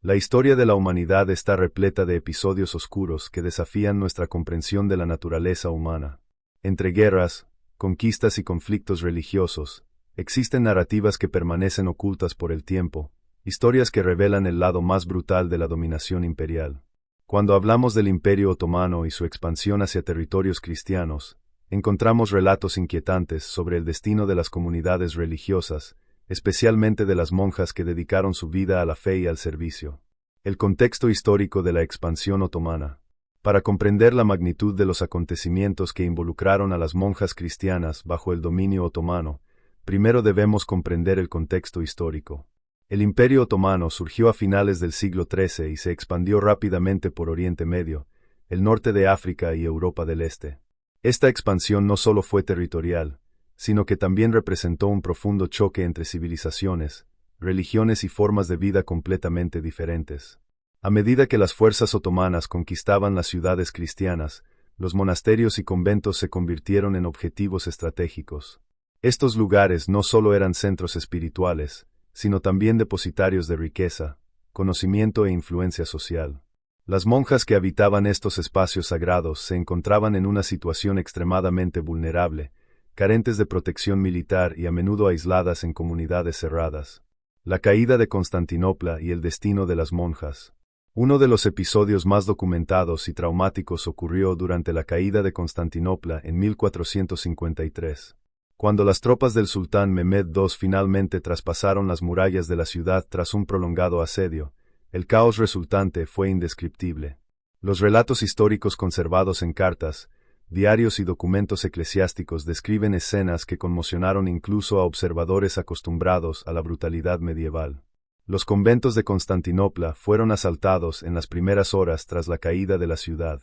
La historia de la humanidad está repleta de episodios oscuros que desafían nuestra comprensión de la naturaleza humana. Entre guerras, conquistas y conflictos religiosos, existen narrativas que permanecen ocultas por el tiempo, historias que revelan el lado más brutal de la dominación imperial. Cuando hablamos del Imperio Otomano y su expansión hacia territorios cristianos, encontramos relatos inquietantes sobre el destino de las comunidades religiosas, especialmente de las monjas que dedicaron su vida a la fe y al servicio. El contexto histórico de la expansión otomana. Para comprender la magnitud de los acontecimientos que involucraron a las monjas cristianas bajo el dominio otomano, primero debemos comprender el contexto histórico. El Imperio Otomano surgió a finales del siglo XIII y se expandió rápidamente por Oriente Medio, el norte de África y Europa del Este. Esta expansión no solo fue territorial, sino que también representó un profundo choque entre civilizaciones, religiones y formas de vida completamente diferentes. A medida que las fuerzas otomanas conquistaban las ciudades cristianas, los monasterios y conventos se convirtieron en objetivos estratégicos. Estos lugares no solo eran centros espirituales, sino también depositarios de riqueza, conocimiento e influencia social. Las monjas que habitaban estos espacios sagrados se encontraban en una situación extremadamente vulnerable, carentes de protección militar y a menudo aisladas en comunidades cerradas. La caída de Constantinopla y el destino de las monjas. Uno de los episodios más documentados y traumáticos ocurrió durante la caída de Constantinopla en 1453. Cuando las tropas del sultán Mehmed II finalmente traspasaron las murallas de la ciudad tras un prolongado asedio, el caos resultante fue indescriptible. Los relatos históricos conservados en cartas, diarios y documentos eclesiásticos describen escenas que conmocionaron incluso a observadores acostumbrados a la brutalidad medieval. Los conventos de Constantinopla fueron asaltados en las primeras horas tras la caída de la ciudad.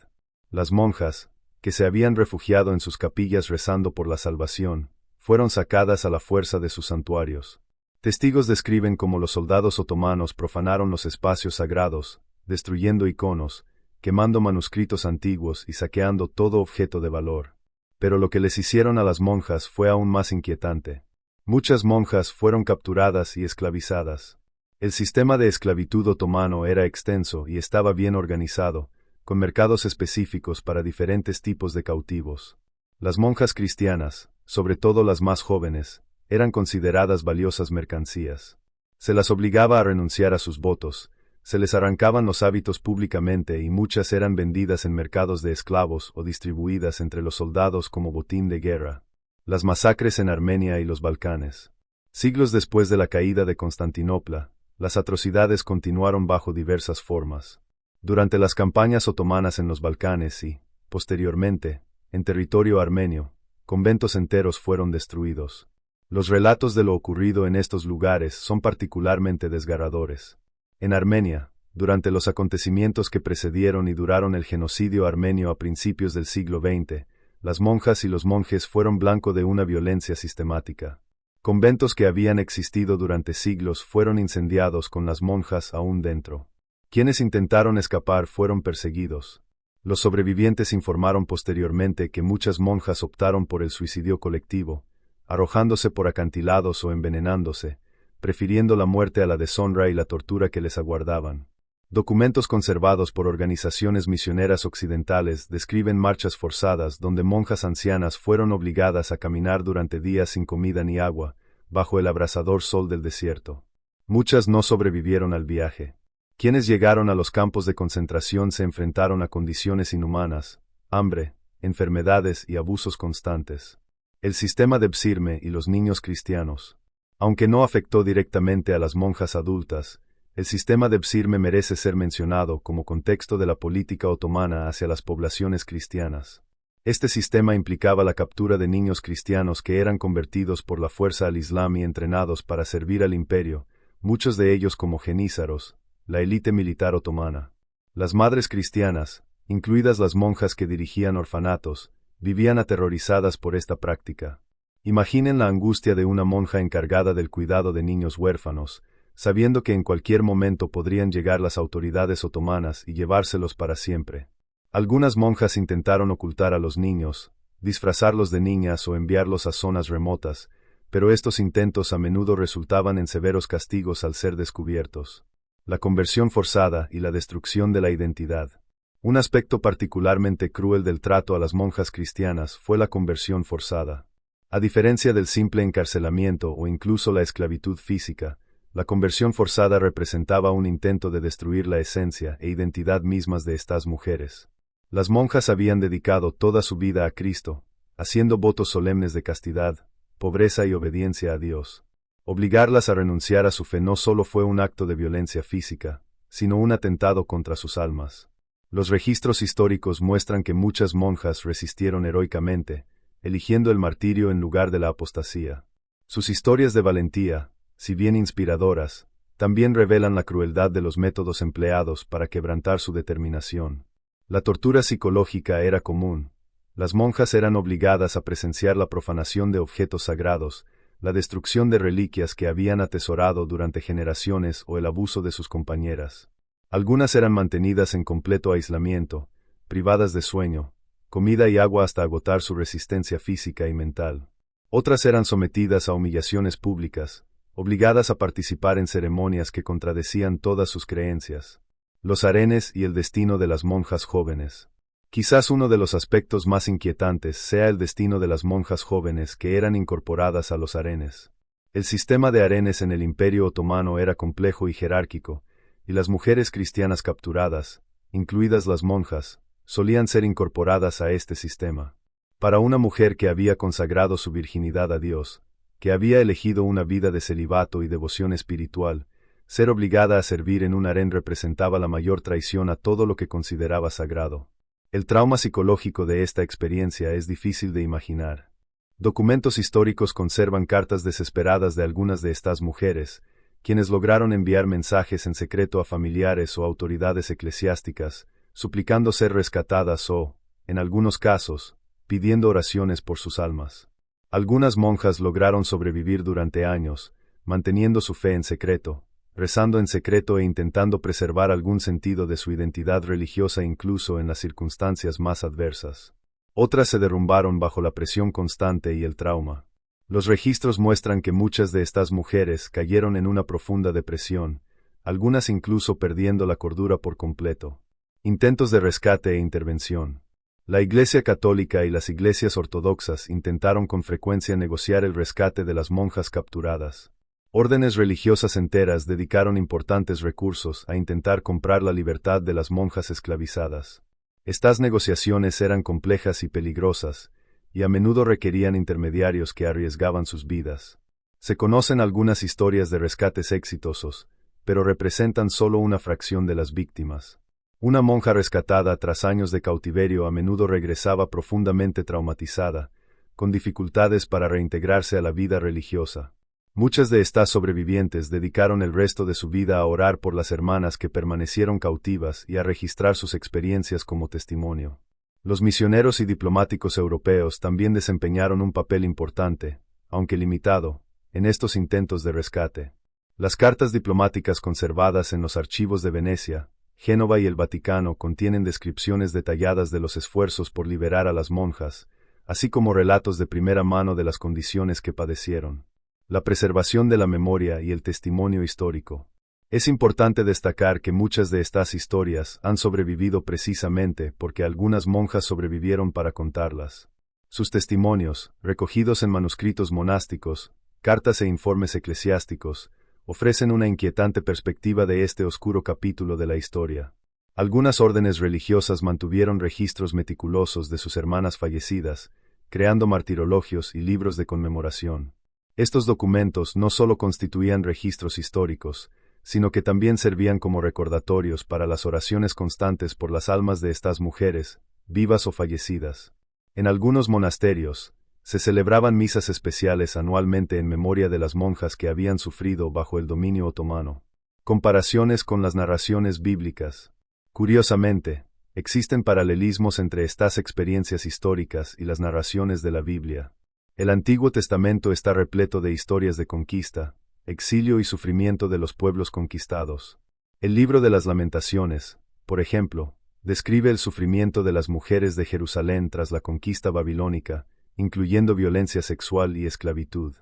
Las monjas, que se habían refugiado en sus capillas rezando por la salvación, fueron sacadas a la fuerza de sus santuarios. Testigos describen cómo los soldados otomanos profanaron los espacios sagrados, destruyendo iconos, quemando manuscritos antiguos y saqueando todo objeto de valor. Pero lo que les hicieron a las monjas fue aún más inquietante. Muchas monjas fueron capturadas y esclavizadas. El sistema de esclavitud otomano era extenso y estaba bien organizado, con mercados específicos para diferentes tipos de cautivos. Las monjas cristianas, sobre todo las más jóvenes, eran consideradas valiosas mercancías. Se las obligaba a renunciar a sus votos, se les arrancaban los hábitos públicamente y muchas eran vendidas en mercados de esclavos o distribuidas entre los soldados como botín de guerra. Las masacres en Armenia y los Balcanes. Siglos después de la caída de Constantinopla, las atrocidades continuaron bajo diversas formas. Durante las campañas otomanas en los Balcanes y, posteriormente, en territorio armenio, conventos enteros fueron destruidos. Los relatos de lo ocurrido en estos lugares son particularmente desgarradores. En Armenia, durante los acontecimientos que precedieron y duraron el genocidio armenio a principios del siglo XX, las monjas y los monjes fueron blanco de una violencia sistemática. Conventos que habían existido durante siglos fueron incendiados con las monjas aún dentro. Quienes intentaron escapar fueron perseguidos. Los sobrevivientes informaron posteriormente que muchas monjas optaron por el suicidio colectivo, arrojándose por acantilados o envenenándose, prefiriendo la muerte a la deshonra y la tortura que les aguardaban. Documentos conservados por organizaciones misioneras occidentales describen marchas forzadas donde monjas ancianas fueron obligadas a caminar durante días sin comida ni agua, bajo el abrasador sol del desierto. Muchas no sobrevivieron al viaje. Quienes llegaron a los campos de concentración se enfrentaron a condiciones inhumanas, hambre, enfermedades y abusos constantes. El sistema de Psirme y los niños cristianos. Aunque no afectó directamente a las monjas adultas, el sistema de Psirme merece ser mencionado como contexto de la política otomana hacia las poblaciones cristianas. Este sistema implicaba la captura de niños cristianos que eran convertidos por la fuerza al Islam y entrenados para servir al imperio, muchos de ellos como genízaros, la élite militar otomana. Las madres cristianas, incluidas las monjas que dirigían orfanatos, vivían aterrorizadas por esta práctica. Imaginen la angustia de una monja encargada del cuidado de niños huérfanos, sabiendo que en cualquier momento podrían llegar las autoridades otomanas y llevárselos para siempre. Algunas monjas intentaron ocultar a los niños, disfrazarlos de niñas o enviarlos a zonas remotas, pero estos intentos a menudo resultaban en severos castigos al ser descubiertos. la conversión forzada y la destrucción de la identidad. Un aspecto particularmente cruel del trato a las monjas cristianas fue la conversión forzada. A diferencia del simple encarcelamiento o incluso la esclavitud física, la conversión forzada representaba un intento de destruir la esencia e identidad mismas de estas mujeres. Las monjas habían dedicado toda su vida a Cristo, haciendo votos solemnes de castidad, pobreza y obediencia a Dios. Obligarlas a renunciar a su fe no solo fue un acto de violencia física, sino un atentado contra sus almas. Los registros históricos muestran que muchas monjas resistieron heroicamente, eligiendo el martirio en lugar de la apostasía. Sus historias de valentía, si bien inspiradoras, también revelan la crueldad de los métodos empleados para quebrantar su determinación. La tortura psicológica era común. Las monjas eran obligadas a presenciar la profanación de objetos sagrados, la destrucción de reliquias que habían atesorado durante generaciones o el abuso de sus compañeras. Algunas eran mantenidas en completo aislamiento, privadas de sueño, comida y agua hasta agotar su resistencia física y mental. Otras eran sometidas a humillaciones públicas, obligadas a participar en ceremonias que contradecían todas sus creencias. Los harenes y el destino de las monjas jóvenes. Quizás uno de los aspectos más inquietantes sea el destino de las monjas jóvenes que eran incorporadas a los harenes. El sistema de harenes en el Imperio Otomano era complejo y jerárquico, y las mujeres cristianas capturadas, incluidas las monjas, solían ser incorporadas a este sistema. Para una mujer que había consagrado su virginidad a Dios, que había elegido una vida de celibato y devoción espiritual, ser obligada a servir en un harén representaba la mayor traición a todo lo que consideraba sagrado. El trauma psicológico de esta experiencia es difícil de imaginar. Documentos históricos conservan cartas desesperadas de algunas de estas mujeres, quienes lograron enviar mensajes en secreto a familiares o autoridades eclesiásticas, suplicando ser rescatadas o, en algunos casos, pidiendo oraciones por sus almas. Algunas monjas lograron sobrevivir durante años, manteniendo su fe en secreto, rezando en secreto e intentando preservar algún sentido de su identidad religiosa incluso en las circunstancias más adversas. Otras se derrumbaron bajo la presión constante y el trauma. Los registros muestran que muchas de estas mujeres cayeron en una profunda depresión, algunas incluso perdiendo la cordura por completo. Intentos de rescate e intervención. La Iglesia Católica y las iglesias ortodoxas intentaron con frecuencia negociar el rescate de las monjas capturadas. Órdenes religiosas enteras dedicaron importantes recursos a intentar comprar la libertad de las monjas esclavizadas. Estas negociaciones eran complejas y peligrosas, y a menudo requerían intermediarios que arriesgaban sus vidas. Se conocen algunas historias de rescates exitosos, pero representan solo una fracción de las víctimas. Una monja rescatada tras años de cautiverio a menudo regresaba profundamente traumatizada, con dificultades para reintegrarse a la vida religiosa. Muchas de estas sobrevivientes dedicaron el resto de su vida a orar por las hermanas que permanecieron cautivas y a registrar sus experiencias como testimonio. Los misioneros y diplomáticos europeos también desempeñaron un papel importante, aunque limitado, en estos intentos de rescate. Las cartas diplomáticas conservadas en los archivos de Venecia, Génova y el Vaticano contienen descripciones detalladas de los esfuerzos por liberar a las monjas, así como relatos de primera mano de las condiciones que padecieron. La preservación de la memoria y el testimonio histórico. Es importante destacar que muchas de estas historias han sobrevivido precisamente porque algunas monjas sobrevivieron para contarlas. Sus testimonios, recogidos en manuscritos monásticos, cartas e informes eclesiásticos, ofrecen una inquietante perspectiva de este oscuro capítulo de la historia. Algunas órdenes religiosas mantuvieron registros meticulosos de sus hermanas fallecidas, creando martirologios y libros de conmemoración. Estos documentos no solo constituían registros históricos, sino que también servían como recordatorios para las oraciones constantes por las almas de estas mujeres, vivas o fallecidas. En algunos monasterios, se celebraban misas especiales anualmente en memoria de las monjas que habían sufrido bajo el dominio otomano. Comparaciones con las narraciones bíblicas. Curiosamente, existen paralelismos entre estas experiencias históricas y las narraciones de la Biblia. El Antiguo Testamento está repleto de historias de conquista, exilio y sufrimiento de los pueblos conquistados. El libro de las Lamentaciones, por ejemplo, describe el sufrimiento de las mujeres de Jerusalén tras la conquista babilónica, incluyendo violencia sexual y esclavitud.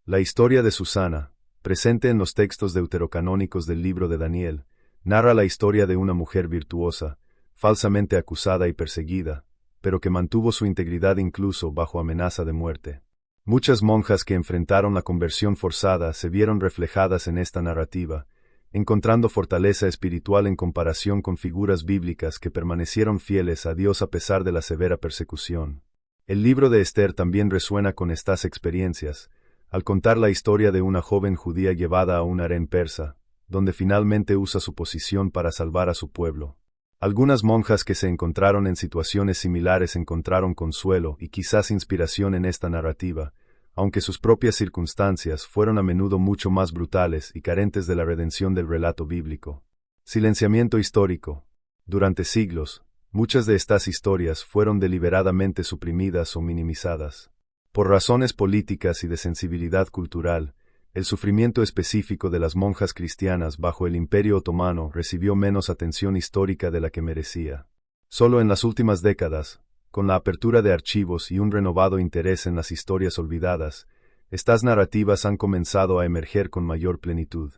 La historia de Susana, presente en los textos deuterocanónicos del libro de Daniel, narra la historia de una mujer virtuosa, falsamente acusada y perseguida, pero que mantuvo su integridad incluso bajo amenaza de muerte. Muchas monjas que enfrentaron la conversión forzada se vieron reflejadas en esta narrativa, encontrando fortaleza espiritual en comparación con figuras bíblicas que permanecieron fieles a Dios a pesar de la severa persecución. El libro de Esther también resuena con estas experiencias, al contar la historia de una joven judía llevada a un harén persa, donde finalmente usa su posición para salvar a su pueblo. Algunas monjas que se encontraron en situaciones similares encontraron consuelo y quizás inspiración en esta narrativa, aunque sus propias circunstancias fueron a menudo mucho más brutales y carentes de la redención del relato bíblico. Silenciamiento histórico. Durante siglos, muchas de estas historias fueron deliberadamente suprimidas o minimizadas. Por razones políticas y de sensibilidad cultural, el sufrimiento específico de las monjas cristianas bajo el Imperio Otomano recibió menos atención histórica de la que merecía. Solo en las últimas décadas, con la apertura de archivos y un renovado interés en las historias olvidadas, estas narrativas han comenzado a emerger con mayor plenitud.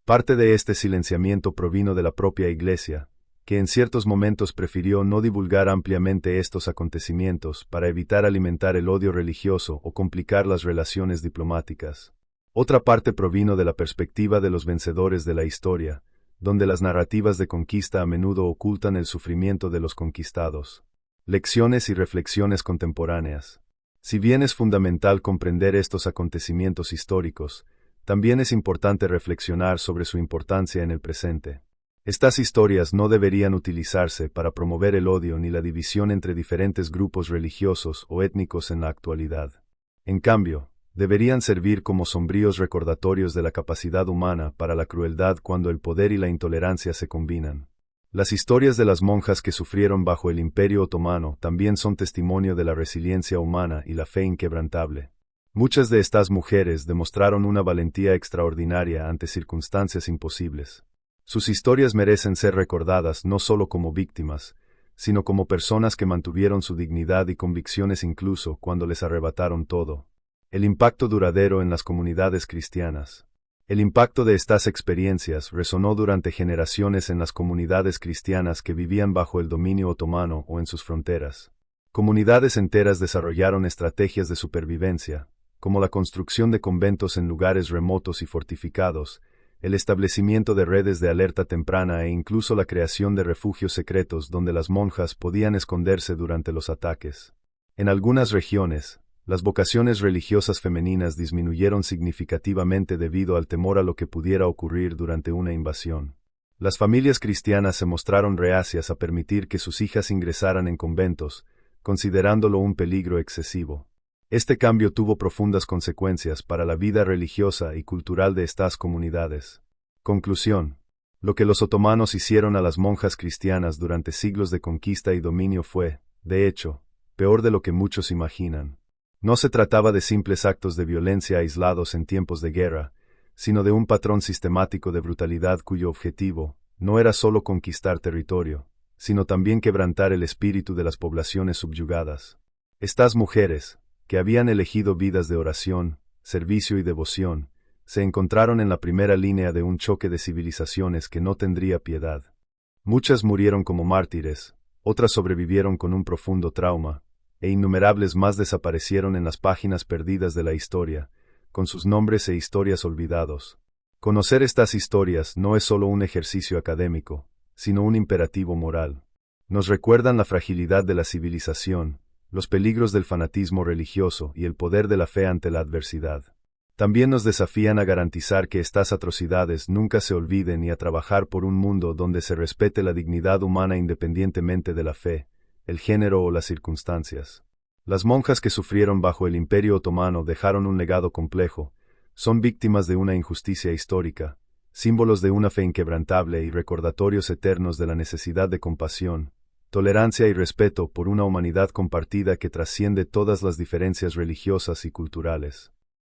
Parte de este silenciamiento provino de la propia Iglesia, que en ciertos momentos prefirió no divulgar ampliamente estos acontecimientos para evitar alimentar el odio religioso o complicar las relaciones diplomáticas. Otra parte provino de la perspectiva de los vencedores de la historia, donde las narrativas de conquista a menudo ocultan el sufrimiento de los conquistados. Lecciones y reflexiones contemporáneas. Si bien es fundamental comprender estos acontecimientos históricos, también es importante reflexionar sobre su importancia en el presente. Estas historias no deberían utilizarse para promover el odio ni la división entre diferentes grupos religiosos o étnicos en la actualidad. En cambio, deberían servir como sombríos recordatorios de la capacidad humana para la crueldad cuando el poder y la intolerancia se combinan. Las historias de las monjas que sufrieron bajo el Imperio Otomano también son testimonio de la resiliencia humana y la fe inquebrantable. Muchas de estas mujeres demostraron una valentía extraordinaria ante circunstancias imposibles. Sus historias merecen ser recordadas no solo como víctimas, sino como personas que mantuvieron su dignidad y convicciones incluso cuando les arrebataron todo. El impacto duradero en las comunidades cristianas. El impacto de estas experiencias resonó durante generaciones en las comunidades cristianas que vivían bajo el dominio otomano o en sus fronteras. Comunidades enteras desarrollaron estrategias de supervivencia, como la construcción de conventos en lugares remotos y fortificados, el establecimiento de redes de alerta temprana e incluso la creación de refugios secretos donde las monjas podían esconderse durante los ataques. En algunas regiones, las vocaciones religiosas femeninas disminuyeron significativamente debido al temor a lo que pudiera ocurrir durante una invasión. Las familias cristianas se mostraron reacias a permitir que sus hijas ingresaran en conventos, considerándolo un peligro excesivo. Este cambio tuvo profundas consecuencias para la vida religiosa y cultural de estas comunidades. Conclusión. Lo que los otomanos hicieron a las monjas cristianas durante siglos de conquista y dominio fue, de hecho, peor de lo que muchos imaginan. No se trataba de simples actos de violencia aislados en tiempos de guerra, sino de un patrón sistemático de brutalidad cuyo objetivo no era solo conquistar territorio, sino también quebrantar el espíritu de las poblaciones subyugadas. Estas mujeres, que habían elegido vidas de oración, servicio y devoción, se encontraron en la primera línea de un choque de civilizaciones que no tendría piedad. Muchas murieron como mártires, otras sobrevivieron con un profundo trauma, e innumerables más desaparecieron en las páginas perdidas de la historia, con sus nombres e historias olvidados. Conocer estas historias no es solo un ejercicio académico, sino un imperativo moral. Nos recuerdan la fragilidad de la civilización, los peligros del fanatismo religioso y el poder de la fe ante la adversidad. También nos desafían a garantizar que estas atrocidades nunca se olviden y a trabajar por un mundo donde se respete la dignidad humana independientemente de la fe, el género o las circunstancias. Las monjas que sufrieron bajo el Imperio Otomano dejaron un legado complejo, son víctimas de una injusticia histórica, símbolos de una fe inquebrantable y recordatorios eternos de la necesidad de compasión, tolerancia y respeto por una humanidad compartida que trasciende todas las diferencias religiosas y culturales.